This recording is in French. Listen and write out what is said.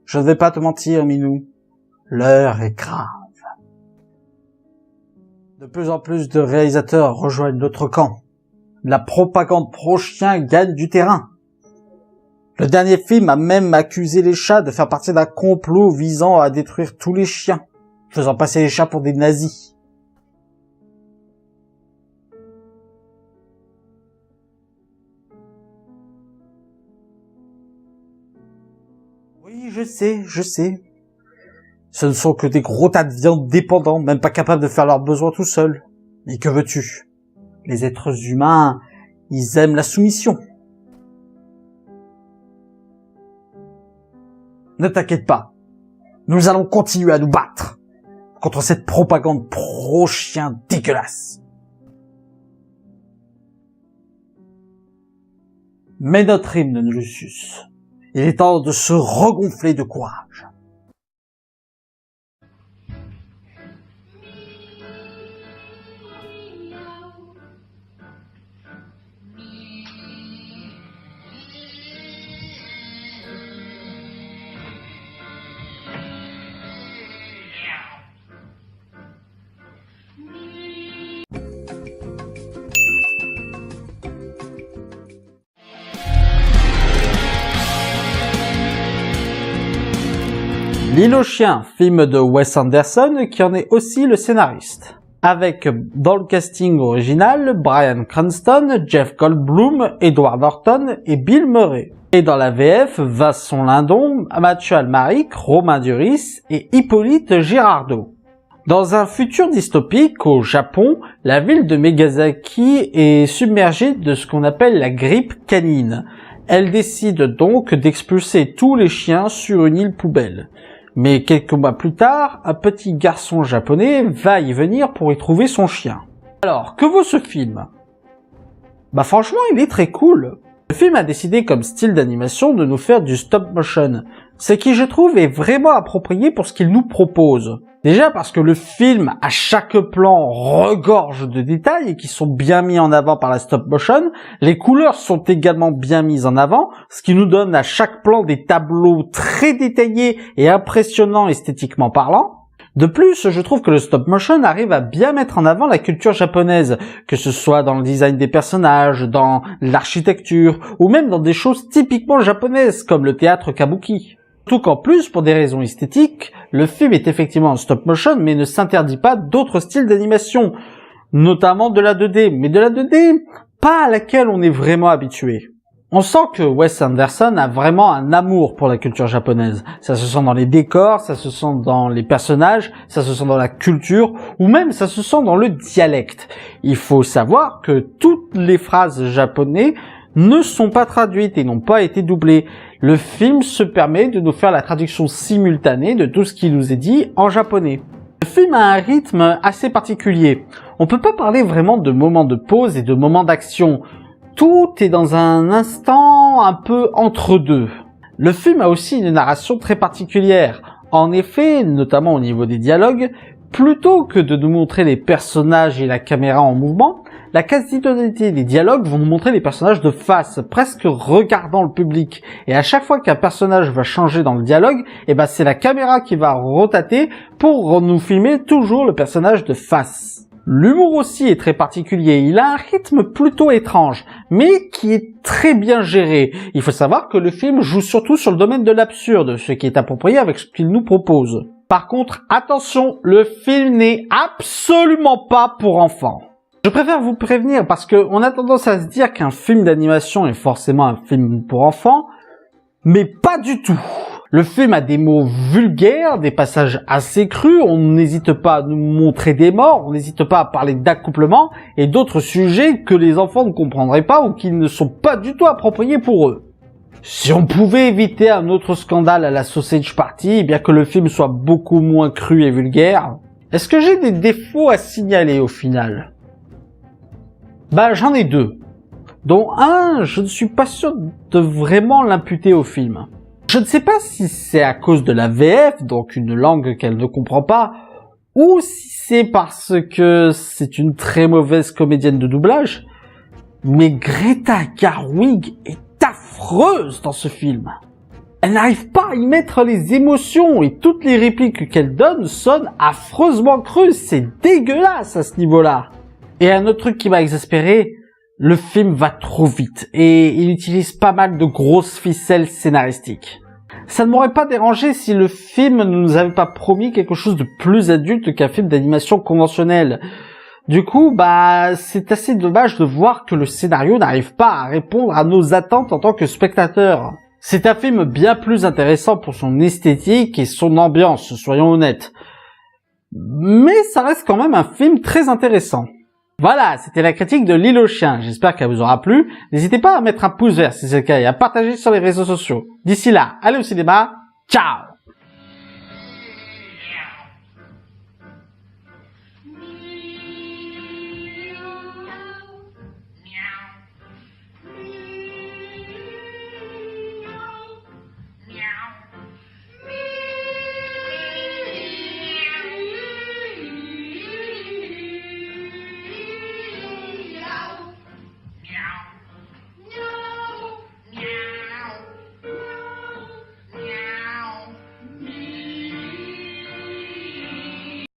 je ne vais pas te mentir, Minou. L'heure est grave. De plus en plus de réalisateurs rejoignent notre camp. La propagande pro-chien gagne du terrain. Le dernier film a même accusé les chats de faire partie d'un complot visant à détruire tous les chiens, faisant passer les chats pour des nazis. Oui, je sais. Ce ne sont que des gros tas de viande dépendants, même pas capables de faire leurs besoins tout seuls. Mais que veux-tu? Les êtres humains, ils aiment la soumission. Ne t'inquiète pas, nous allons continuer à nous battre contre cette propagande pro-chien dégueulasse. Mais notre hymne, Lucius, il est temps de se regonfler de courage. L'île aux chiens, film de Wes Anderson, qui en est aussi le scénariste. Avec, dans le casting original, Bryan Cranston, Jeff Goldblum, Edward Norton et Bill Murray. Et dans la VF, Vincent Lindon, Mathieu Almaric, Romain Duris et Hippolyte Girardot. Dans un futur dystopique, au Japon, la ville de Megazaki est submergée de ce qu'on appelle la grippe canine. Elle décide donc d'expulser tous les chiens sur une île poubelle. Mais quelques mois plus tard, un petit garçon japonais va y venir pour y trouver son chien. Alors, que vaut ce film? Bah franchement, il est très cool. Le film a décidé comme style d'animation de nous faire du stop motion, ce qui je trouve est vraiment approprié pour ce qu'il nous propose. Déjà parce que le film, à chaque plan, regorge de détails qui sont bien mis en avant par la stop motion. Les couleurs sont également bien mises en avant, ce qui nous donne à chaque plan des tableaux très détaillés et impressionnants esthétiquement parlant. De plus, je trouve que le stop motion arrive à bien mettre en avant la culture japonaise, que ce soit dans le design des personnages, dans l'architecture, ou même dans des choses typiquement japonaises, comme le théâtre kabuki. Surtout qu'en plus, pour des raisons esthétiques, le film est effectivement en stop motion, mais ne s'interdit pas d'autres styles d'animation, notamment de la 2D, mais de la 2D pas à laquelle on est vraiment habitué. On sent que Wes Anderson a vraiment un amour pour la culture japonaise. Ça se sent dans les décors, ça se sent dans les personnages, ça se sent dans la culture, ou même ça se sent dans le dialecte. Il faut savoir que toutes les phrases japonaises ne sont pas traduites et n'ont pas été doublées. Le film se permet de nous faire la traduction simultanée de tout ce qui nous est dit en japonais. Le film a un rythme assez particulier. On peut pas parler vraiment de moments de pause et de moments d'action. Tout est dans un instant un peu entre deux. Le film a aussi une narration très particulière. En effet, notamment au niveau des dialogues, plutôt que de nous montrer les personnages et la caméra en mouvement, la quasi-totalité des dialogues vont nous montrer les personnages de face, presque regardant le public. Et à chaque fois qu'un personnage va changer dans le dialogue, c'est la caméra qui va rotater pour nous filmer toujours le personnage de face. L'humour aussi est très particulier, il a un rythme plutôt étrange, mais qui est très bien géré. Il faut savoir que le film joue surtout sur le domaine de l'absurde, ce qui est approprié avec ce qu'il nous propose. Par contre, attention, le film n'est absolument pas pour enfants. Je préfère vous prévenir parce qu'on a tendance à se dire qu'un film d'animation est forcément un film pour enfants, mais pas du tout. Le film a des mots vulgaires, des passages assez crus, on n'hésite pas à nous montrer des morts, on n'hésite pas à parler d'accouplement et d'autres sujets que les enfants ne comprendraient pas ou qui ne sont pas du tout appropriés pour eux. Si on pouvait éviter un autre scandale à la Sausage Party, bien que le film soit beaucoup moins cru et vulgaire, est-ce que j'ai des défauts à signaler au final? J'en ai deux, dont un, je ne suis pas sûr de vraiment l'imputer au film. Je ne sais pas si c'est à cause de la VF, donc une langue qu'elle ne comprend pas, ou si c'est parce que c'est une très mauvaise comédienne de doublage, mais Greta Gerwig est affreuse dans ce film. Elle n'arrive pas à y mettre les émotions et toutes les répliques qu'elle donne sonnent affreusement creuses. C'est dégueulasse à ce niveau-là. Et un autre truc qui m'a exaspéré, le film va trop vite et il utilise pas mal de grosses ficelles scénaristiques. Ça ne m'aurait pas dérangé si le film ne nous avait pas promis quelque chose de plus adulte qu'un film d'animation conventionnel. Du coup, c'est assez dommage de voir que le scénario n'arrive pas à répondre à nos attentes en tant que spectateurs. C'est un film bien plus intéressant pour son esthétique et son ambiance, soyons honnêtes. Mais ça reste quand même un film très intéressant. Voilà, c'était la critique de L'île aux chiens. J'espère qu'elle vous aura plu. N'hésitez pas à mettre un pouce vert si c'est le cas et à partager sur les réseaux sociaux. D'ici là, allez au cinéma. Ciao!